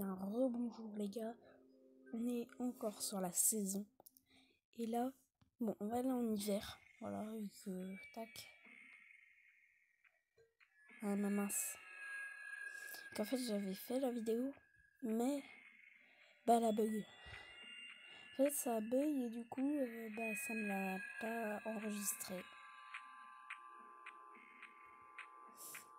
bien, rebonjour les gars. On est encore sur la saison. Et là, bon, on va aller en hiver. Voilà, vu que... Tac. Ah, ma mince. Qu'en fait, j'avais fait la vidéo, mais... Bah, elle a bug. En fait, ça a bug et du coup, ça me l'a pas enregistré.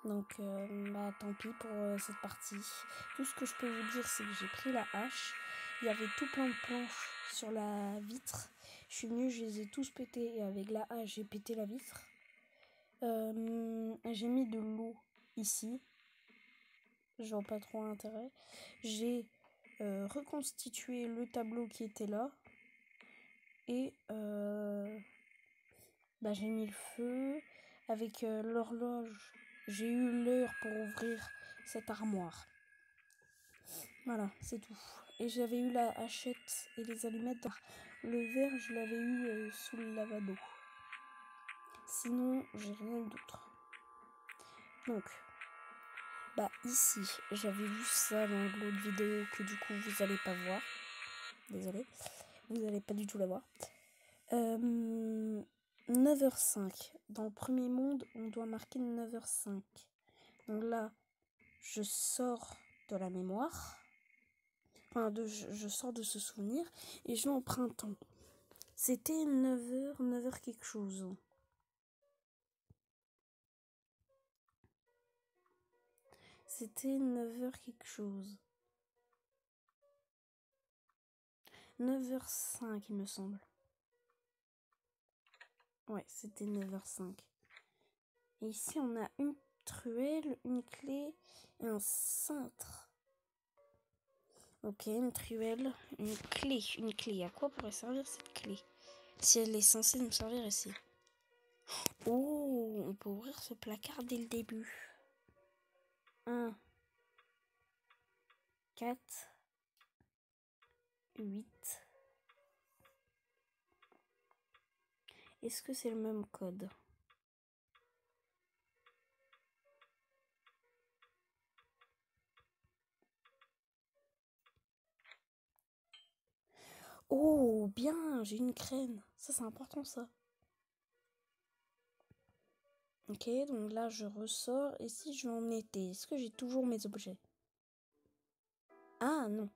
Donc, tant pis pour cette partie. Tout ce que je peux vous dire, c'est que j'ai pris la hache. Il y avait tout plein de planches sur la vitre. Je suis venue, je les ai tous pétés. Et avec la hache, j'ai pété la vitre. J'ai mis de l'eau ici. Je vois pas trop l'intérêt. J'ai reconstitué le tableau qui était là. Et j'ai mis le feu. Avec l'horloge, j'ai eu l'heure pour ouvrir cette armoire. Voilà, c'est tout. Et j'avais eu la hachette et les allumettes. Le verre, je l'avais eu sous le lavabo. Sinon, j'ai rien d'autre. Donc, ici, j'avais vu ça dans l'autre vidéo que du coup, vous allez pas voir. Désolée. Vous allez pas du tout la voir. 9h05. Dans le premier monde, on doit marquer 9h05. Donc là, je sors de la mémoire. Enfin, je sors de ce souvenir et je vais en printemps. C'était 9h quelque chose. C'était 9h quelque chose. 9h05, il me semble. Ouais, c'était 9h05. Et ici, on a une truelle, une clé et un cintre. Ok, une truelle, une clé. Une clé. À quoi pourrait servir cette clé? Si elle est censée nous servir ici. Oh, on peut ouvrir ce placard dès le début. 1, 4, 8. Est-ce que c'est le même code? Oh, bien, j'ai une crème. Ça, c'est important, ça. Ok, donc là, je ressors. Et si je vais en été, est-ce que j'ai toujours mes objets? Ah, non.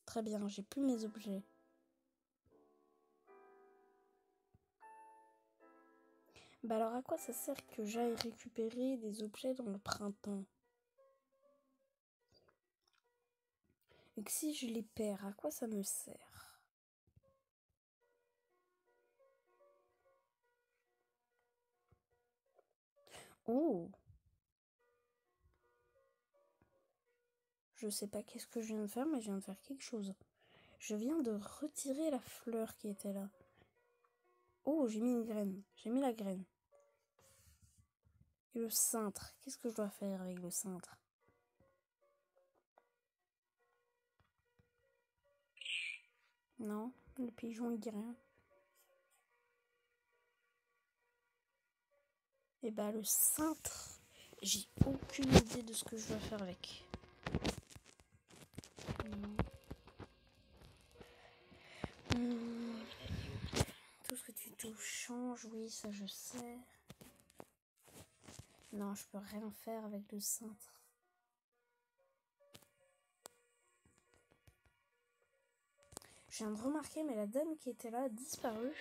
Très bien, j'ai plus mes objets. Alors, à quoi ça sert que j'aille récupérer des objets dans le printemps? Et que si je les perds, à quoi ça me sert? Oh! Je sais pas qu'est-ce que je viens de faire, mais je viens de faire quelque chose. Je viens de retirer la fleur qui était là. Oh, j'ai mis une graine. J'ai mis la graine. Et le cintre. Qu'est-ce que je dois faire avec le cintre? Non, le pigeon il dit rien. Et le cintre, j'ai aucune idée de ce que je dois faire avec. Tout ce que tu touches change, oui, ça je sais. Non, je peux rien faire avec le cintre. Je viens de remarquer, mais la dame qui était là a disparu.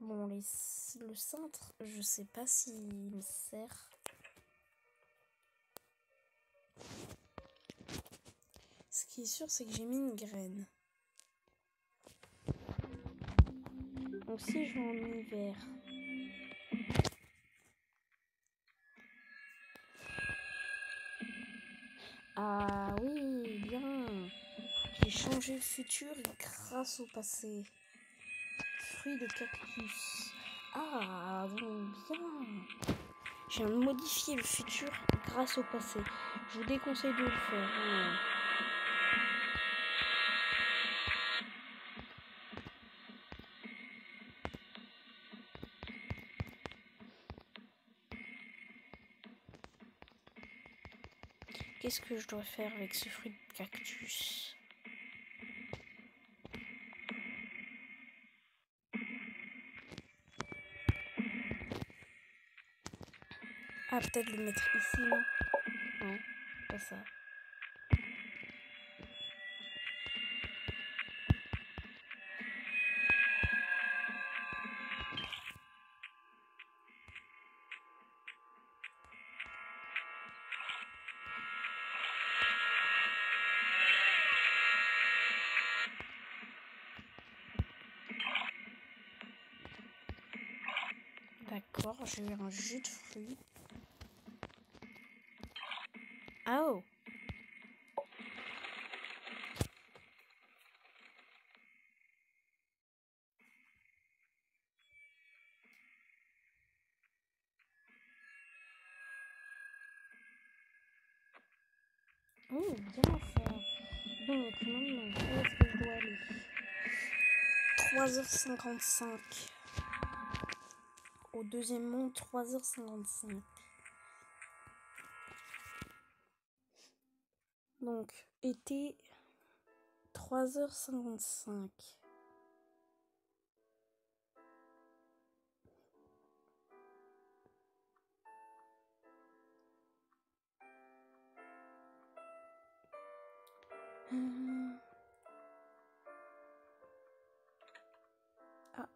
Bon, le cintre, je sais pas s'il me sert. Ce qui est sûr, c'est que j'ai mis une graine. Donc si je vais en hiver... Ah oui, bien. J'ai changé le futur grâce au passé. Fruit de cactus. Ah, bon, bien. Je viens de modifier le futur grâce au passé. Je vous déconseille de le faire. Qu'est-ce que je dois faire avec ce fruit de cactus? Ah, peut-être le mettre ici, non? Non, pas ça. D'accord, j'ai eu un jus de fruits. Oh! Oh, bien ça. Donc, maintenant, où est-ce que je dois aller? 3h55. Au deuxième monde, 3h55. Donc, été, 3h55. Ah.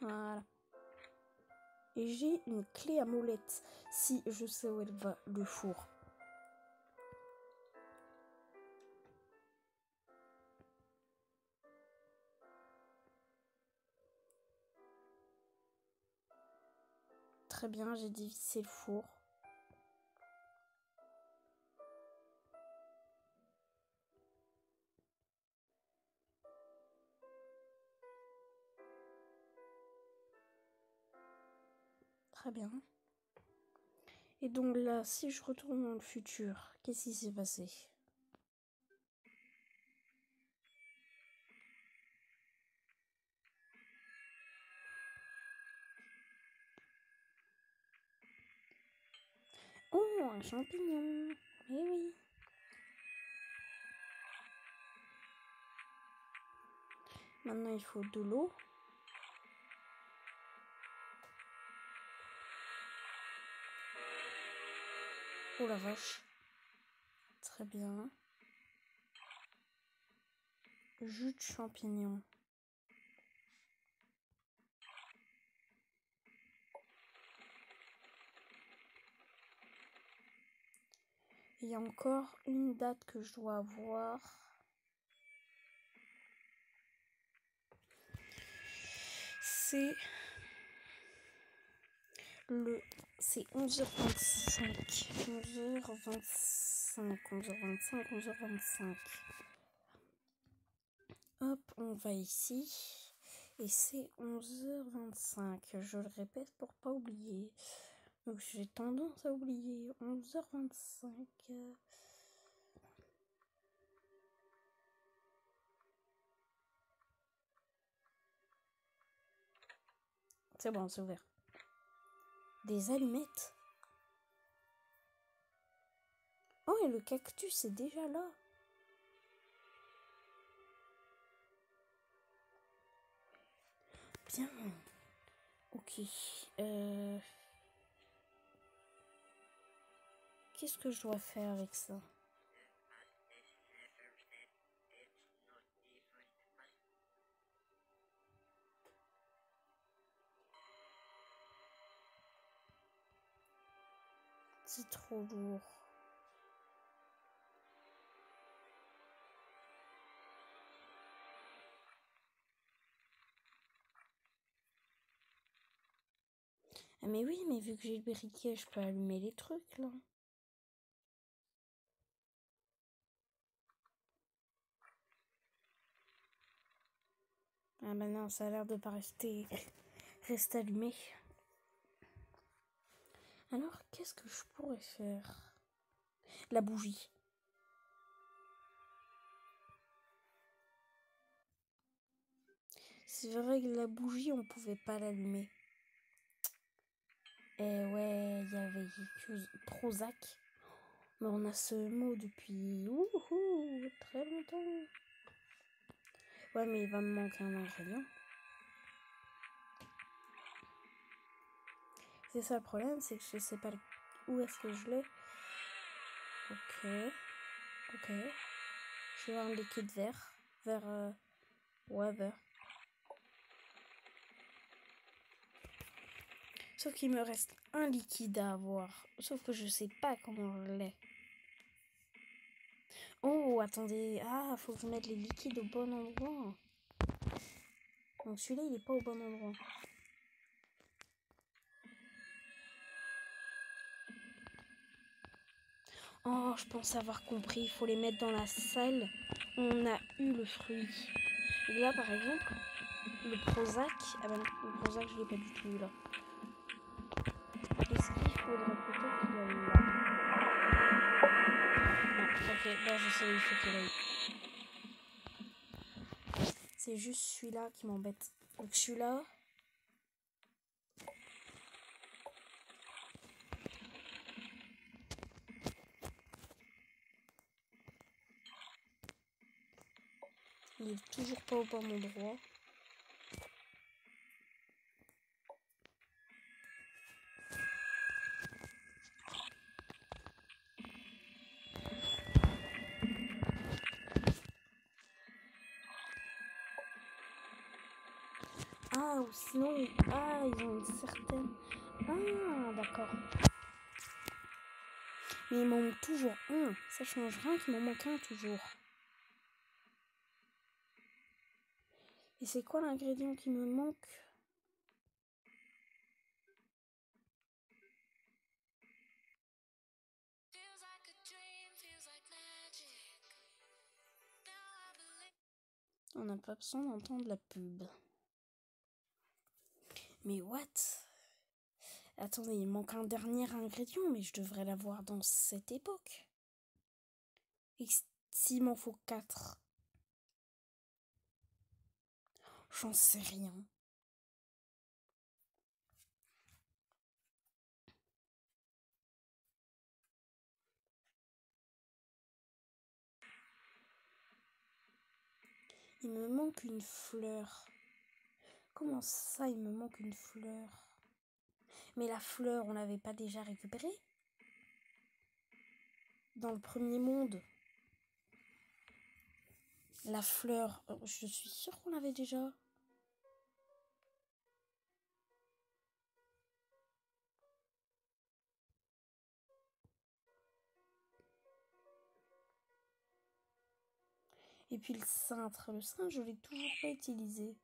Voilà. Et j'ai une clé à molette. Si je sais où elle va, le four. Très bien, j'ai dévissé le four. Très bien. Et donc là, si je retourne dans le futur, qu'est-ce qui s'est passé? Oh, un champignon. Eh oui. Maintenant, il faut de l'eau. Oh la vache. Très bien. Jus de champignon. Il y a encore une date que je dois avoir. C'est 11h25. 11h25. 11h25. 11h25. Hop, on va ici. Et c'est 11h25. Je le répète pour pas oublier. Donc j'ai tendance à oublier. 11h25. C'est bon, c'est ouvert. Des allumettes. Oh, et le cactus est déjà là. Bien. Ok. Qu'est-ce que je dois faire avec ça? C'est trop lourd. Ah mais oui, mais vu que j'ai le briquet, je peux allumer les trucs là. Ah bah non, ça a l'air de pas rester allumé. Alors, qu'est-ce que je pourrais faire? La bougie. C'est vrai que la bougie, on pouvait pas l'allumer. Et ouais, il y avait quelque chose. Prozac. Mais on a ce mot depuis très longtemps. Ouais, mais il va me manquer un ingrédient. C'est ça le problème, c'est que je sais pas où est-ce que je l'ai. Ok. Je veux un liquide vert. Vert. Sauf qu'il me reste un liquide à avoir. Sauf que je sais pas comment je l'ai. Oh, attendez. Ah, faut que je mette les liquides au bon endroit. Donc celui-là, il est pas au bon endroit. Oh, je pense avoir compris. Il faut les mettre dans la salle où on a eu le fruit. Et là, par exemple, le Prozac. Ah bah non, le Prozac, je l'ai pas du tout eu là. Est-ce qu'il faudrait peut-être qu'il aille là? Non, ok, là je sais où il faut qu'il aille. C'est juste celui-là qui m'embête. Donc celui-là. Il est toujours pas au bon endroit. Ah, ou sinon, ils ont une certaine... Ah, d'accord. Mais il m'en manque toujours un. Ça change rien qu'il m'en manque un toujours. Et c'est quoi l'ingrédient qui me manque? On n'a pas besoin d'entendre la pub. Mais what? Attendez, il manque un dernier ingrédient, mais je devrais l'avoir dans cette époque. Et s'il m'en faut 4? J'en sais rien. Il me manque une fleur. Comment ça, il me manque une fleur? Mais la fleur, on l'avait pas déjà récupérée? Dans le premier monde? La fleur, je suis sûre qu'on l'avait déjà. Et puis le cintre. Le cintre, je l'ai toujours pas utilisé.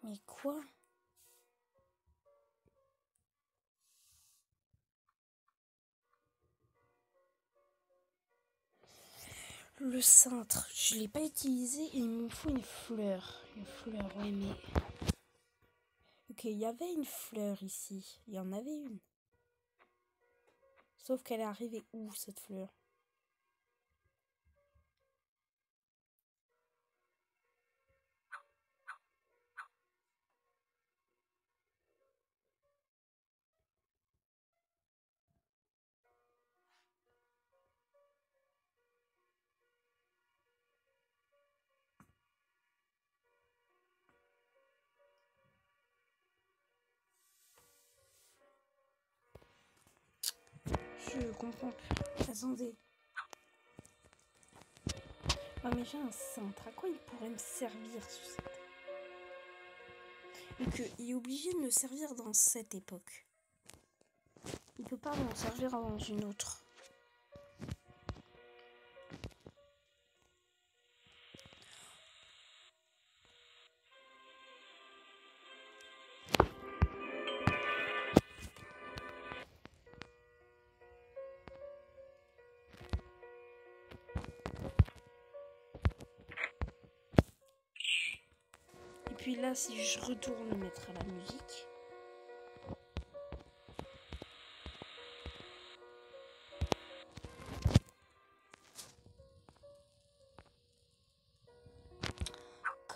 Mais quoi? Le cintre, je l'ai pas utilisé et il me faut une fleur. Une fleur, ouais, mais... Ok, il y avait une fleur ici. Il y en avait une. Sauf qu'elle est arrivée où, cette fleur? Je comprends plus. Attendez. Ah mais j'ai un cintre. À quoi il pourrait me servir ce cintre? Et qu'il est obligé de me servir dans cette époque. Il peut pas m'en servir dans une autre. Et puis là, si je retourne mettre à la musique...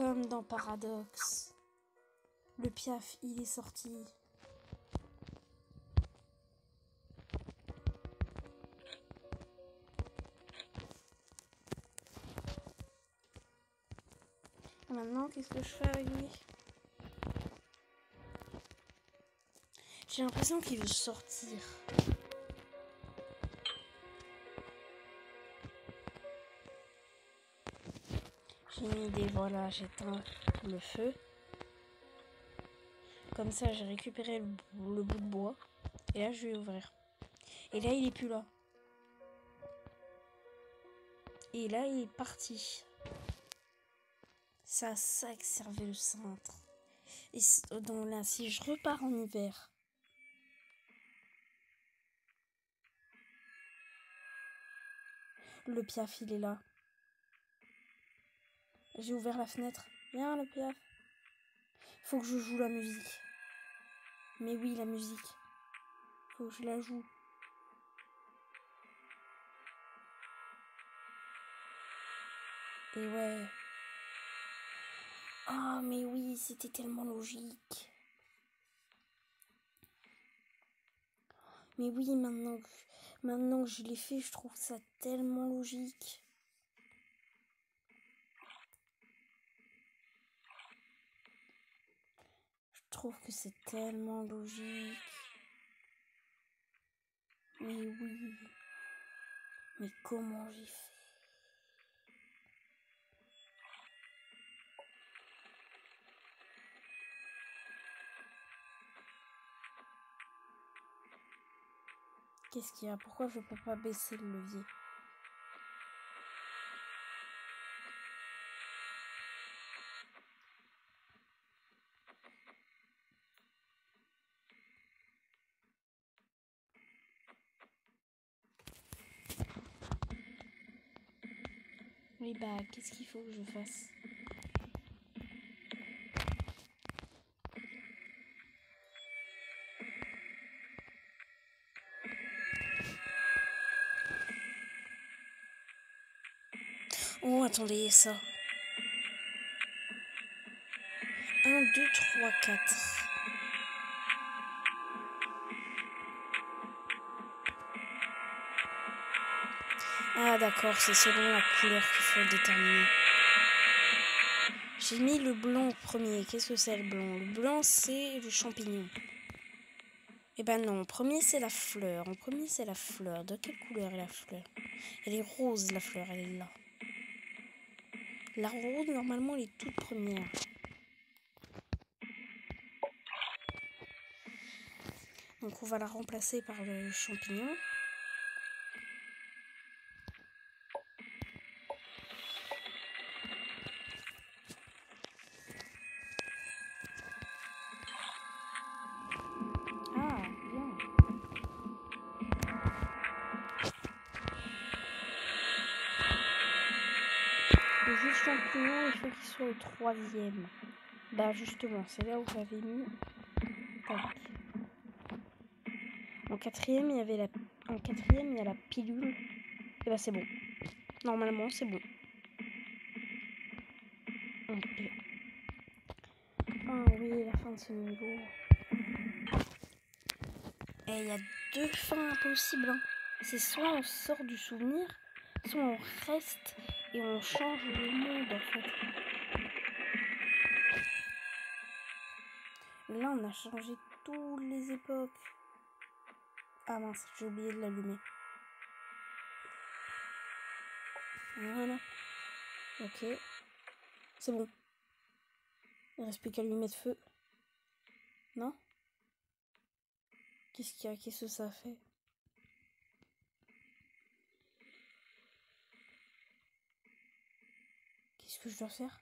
comme dans Paradox. Le Piaf, il est sorti. Et maintenant, qu'est-ce que je fais avec lui? J'ai l'impression qu'il veut sortir. J'ai une idée, voilà, j'éteins le feu. Comme ça, j'ai récupéré le bout de bois. Et là, je vais ouvrir. Et là, il est plus là. Et là, il est parti. C'est à ça que servait le cintre. Et donc là, si je repars en hiver... Le Piaf, il est là. J'ai ouvert la fenêtre. Viens, le Piaf. Faut que je joue la musique. Mais oui, la musique. Faut que je la joue. Et ouais. Oh, mais oui, c'était tellement logique. Mais oui, maintenant que je l'ai fait, je trouve ça tellement logique. Je trouve que c'est tellement logique. Mais oui. Mais comment j'ai fait? Qu'est-ce qu'il y a? Pourquoi je peux pas baisser le levier? Oui, bah, qu'est-ce qu'il faut que je fasse? Oh, attendez, ça. 1, 2, 3, 4. Ah, d'accord, c'est selon la couleur qu'il faut déterminer. J'ai mis le blanc au premier. Qu'est-ce que c'est le blanc? Le blanc, c'est le champignon. Eh ben non, en premier, c'est la fleur. En premier, c'est la fleur. De quelle couleur est la fleur? Elle est rose, la fleur, elle est là. La rose, normalement, elle est toute première. Donc, on va la remplacer par le champignon. Ah, bien. Le jus de champignon, il faut qu'il soit au troisième. Bah, justement, c'est là où j'avais mis... Tac. En quatrième, il y avait en quatrième, il y a la pilule. Et bah, c'est bon. Normalement, c'est bon. Ok. Ah oui, la fin de ce niveau. Et il y a deux fins impossibles. Hein. C'est soit on sort du souvenir, soit on reste et on change le monde en fait. Là, on a changé toutes les époques. Ah mince, j'ai oublié de l'allumer. Voilà. Ok. C'est bon. Il ne reste plus qu'à lui mettre feu. Non? Qu'est-ce qu'il y a? Qu'est-ce que ça fait? Qu'est-ce que je dois faire?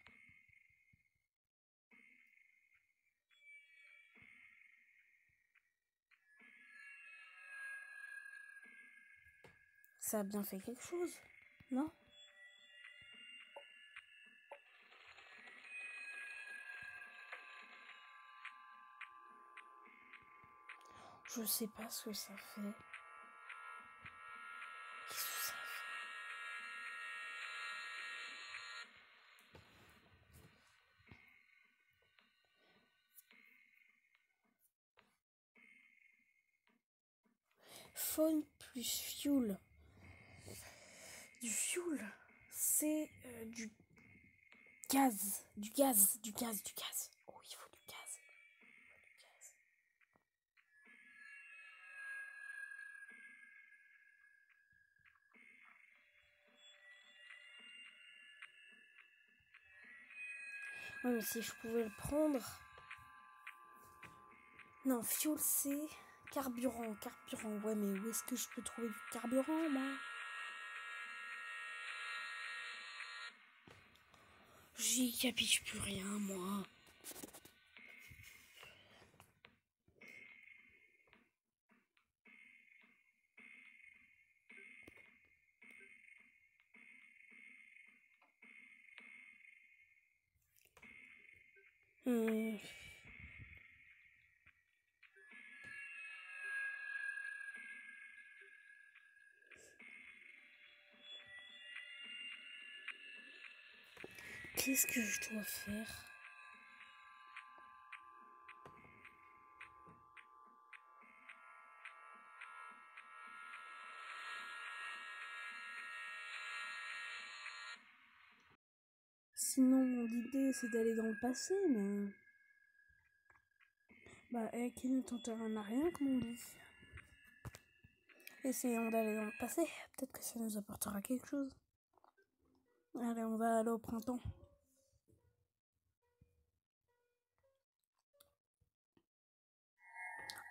Ça a bien fait quelque chose, non? Je sais pas ce que ça fait. Qu'est-ce que ça fait? Faune plus fuel. Du fuel, c'est du gaz. Du gaz. Oh, il faut du gaz. Ouais, mais si je pouvais le prendre... Non, fuel, c'est carburant. Ouais, mais où est-ce que je peux trouver du carburant, moi? J'y capiche plus rien, moi. Qu'est-ce que je dois faire? Sinon, mon idée, c'est d'aller dans le passé, mais... Bah, qui ne tente rien à rien, comme on dit. Essayons d'aller dans le passé. Peut-être que ça nous apportera quelque chose. Allez, on va aller au printemps.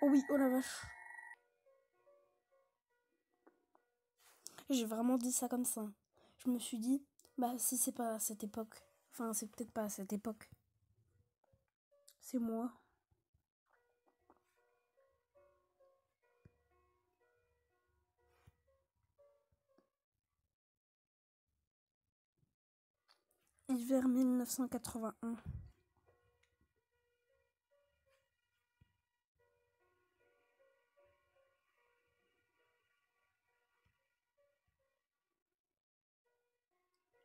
Oh oui, oh la vache. J'ai vraiment dit ça comme ça. Je me suis dit, bah si c'est pas à cette époque. Enfin, c'est peut-être pas à cette époque. C'est moi. Hiver 1981.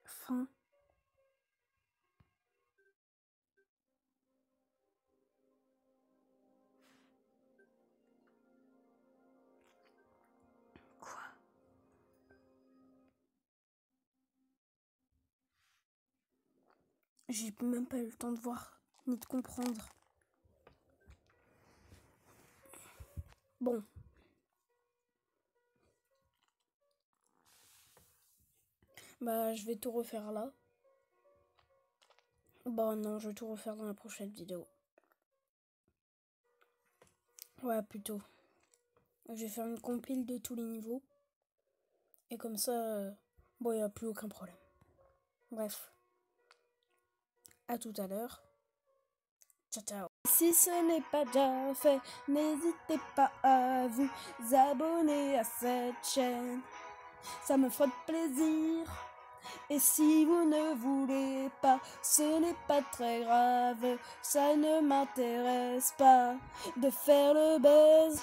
Fin. Quoi? J'ai même pas eu le temps de voir, ni de comprendre. Bon. Bah, je vais tout refaire là. Bah non, je vais tout refaire dans la prochaine vidéo. Ouais, plutôt. Je vais faire une compile de tous les niveaux. Et comme ça, bon, il n'y a plus aucun problème. Bref. À tout à l'heure. Ciao, ciao. Si ce n'est pas déjà fait, n'hésitez pas à vous abonner à cette chaîne. Ça me fera plaisir. Et si vous ne voulez pas, ce n'est pas très grave. Ça ne m'intéresse pas de faire le buzz.